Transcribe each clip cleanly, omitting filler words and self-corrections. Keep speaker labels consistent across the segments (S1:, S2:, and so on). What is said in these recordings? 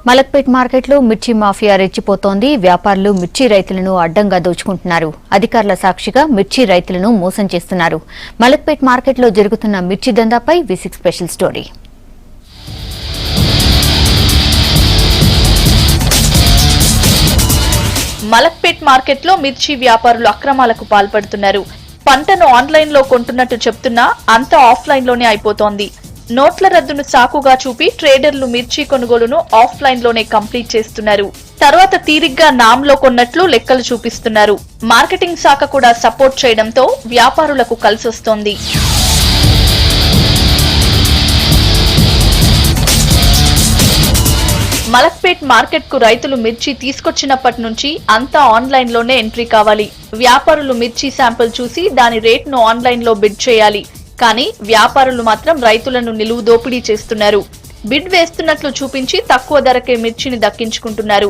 S1: మలక్పేట్ మార్కెట్లో మిర్చి మాఫియా రెచ్చిపోతోంది. వ్యాపారులు మిర్చి రైతులను అడ్డంగా దోచుకుంటున్నారు. అధికారుల సాక్షిగా మిర్చి రైతులను మోసం చేస్తున్నారు. మలక్పేట్ మార్కెట్లో జరుగుతున్న మిర్చి దందాపై V6 స్పెషల్ స్టోరీ.
S2: మలక్పేట్ మార్కెట్లో మిర్చి వ్యాపారులు అక్రమాలకు పాల్పడుతున్నారు. పంటను ఆన్లైన్ లో కొంటున్నట్టు చెప్తున్నా అంతా ఆఫ్లైన్ లోనే అయిపోతోంది. నోట్ల రద్దును సాకుగా చూపి ట్రేడర్లు మిర్చి కొనుగోలును ఆఫ్లైన్ లోనే కంప్లీట్ చేస్తున్నారు. తర్వాత తీరిగ్గా నామ్లో కొన్నట్లు లెక్కలు చూపిస్తున్నారు. మార్కెటింగ్ శాఖ కూడా సపోర్ట్ చేయడంతో వ్యాపారులకు కలిసొస్తోంది. మలక్పేట్ మార్కెట్ కు రైతులు మిర్చి తీసుకొచ్చినప్పటి నుంచి అంతా ఆన్లైన్ లోనే ఎంట్రీ కావాలి. వ్యాపారులు మిర్చి శాంపిల్ చూసి దాని రేట్ను ఆన్లైన్ లో బిడ్ చేయాలి. కానీ వ్యాపారులు మాత్రం రైతులను నిలువు దోపిడీ చేస్తున్నారు. బిడ్ వేస్తున్నట్లు చూపించి తక్కువ ధరకే మిర్చిని దక్కించుకుంటున్నారు.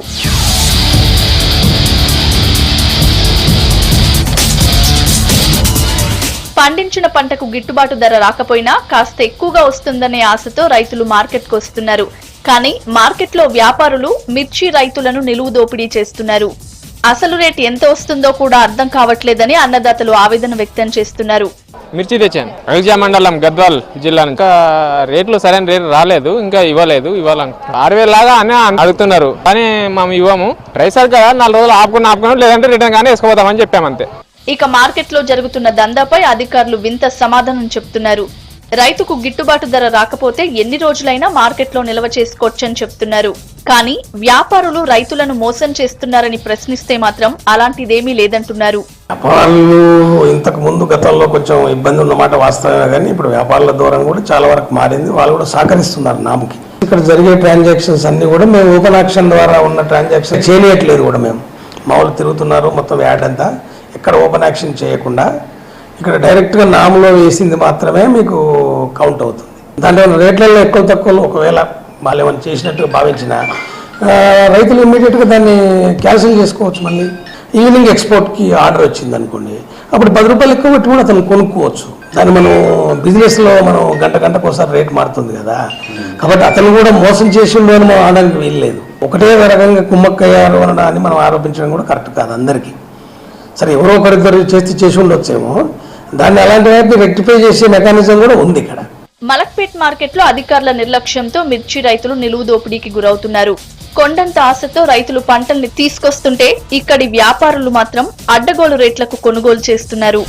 S2: పండించిన పంటకు గిట్టుబాటు ధర రాకపోయినా కాస్త ఎక్కువగా వస్తుందనే ఆశతో రైతులు మార్కెట్కు వస్తున్నారు. కానీ మార్కెట్లో వ్యాపారులు మిర్చి రైతులను నిలువు దోపిడీ చేస్తున్నారు. అసలు రేట్ ఎంత వస్తుందో కూడా అర్థం కావట్లేదని అన్నదాతలు ఆవేదన వ్యక్తం చేస్తున్నారు.
S3: మిర్చి తెచ్చాను అయోధ్య మండలం గద్వాల్ జిల్లా. ఇంకా రేట్లు సరైన రేటు రాలేదు, ఇంకా ఇవ్వలేదు. ఇవ్వాలి 6,000 లాగా అని అడుగుతున్నారు, కానీ మేము ఇవ్వము. రైసర్ కదా 4 రోజులు ఆపుకుని లేదంటే రిటర్న్ గానే వేసుకోపోతామని చెప్పామంతే.
S2: ఇక మార్కెట్ లో జరుగుతున్న దందాపై అధికారులు వింత సమాధానం చెప్తున్నారు. రైతుకు గిట్టుబాటు ధర రాకపోతే ఎన్ని రోజులైనా మార్కెట్ లో నిల్వ చేసుకోవచ్చని చెప్తున్నారు. కానీ వ్యాపారులు రైతులను మోసం చేస్తున్నారని ప్రశ్నిస్తే మాత్రం అలాంటిదేమీ లేదంటున్నారు.
S4: వ్యాపారులు ఇంతకు ముందు గతంలో కొంచెం ఇబ్బంది ఉన్నమాట వాస్తవమే, కానీ ఇప్పుడు వ్యాపారుల దూరం కూడా చాలా వరకు మారింది. వాళ్ళు కూడా సహకరిస్తున్నారు నామకి. ఇక్కడ జరిగే ట్రాన్సాక్షన్స్ అన్ని కూడా మేము ఓపెన్ ఆక్షన్ ద్వారా ఉన్న ట్రాన్సాక్షన్ చేయలేట్లేదు. కూడా మేము మామూలు తిరుగుతున్నారు మొత్తం యాడ్ అంతా. ఇక్కడ ఓపెన్ యాక్షన్ చేయకుండా ఇక్కడ డైరెక్ట్గా నాములో వేసింది మాత్రమే మీకు కౌంట్ అవుతుంది. దాంట్లో రేట్లలో ఎక్కువ తక్కువలు ఒకవేళ వాళ్ళు ఏమైనా చేసినట్టుగా భావించిన రైతులు ఇమ్మీడియట్గా దాన్ని క్యాన్సిల్ చేసుకోవచ్చు. మళ్ళీ ఈవినింగ్ ఎక్స్పోర్ట్కి ఆర్డర్ వచ్చింది అనుకోండి, అప్పుడు 10 రూపాయలు ఎక్కువ పెట్టి కూడా అతను కొనుక్కోవచ్చు. దాన్ని మనం బిజినెస్లో మనం గంటకు ఒకసారి రేట్ మారుతుంది కదా, కాబట్టి అతను కూడా మోసం చేసిండు అని మనం ఆడడానికి వీల్లేదు. ఒకటే రకంగా కుమ్మక్కయ్యారు అని మనం ఆరోపించడం కూడా కరెక్ట్ కాదు అందరికీ. సరే ఎవరో ఒకరిద్దరు చేసి ఉండొచ్చేమో, దాన్ని అలాంటి వాటిని రెక్టిఫై చేసే మెకానిజం కూడా ఉంది ఇక్కడ.
S2: మలక్పేట్ మార్కెట్ లో అధికారుల నిర్లక్ష్యంతో మిర్చి రైతులు నిలువు దోపిడీకి గురవుతున్నారు. కొండంత ఆశతో రైతులు పంటల్ని తీసుకొస్తుంటే ఇక్కడి వ్యాపారులు మాత్రం అడ్డగోలు రేట్లకు కొనుగోలు చేస్తున్నారు.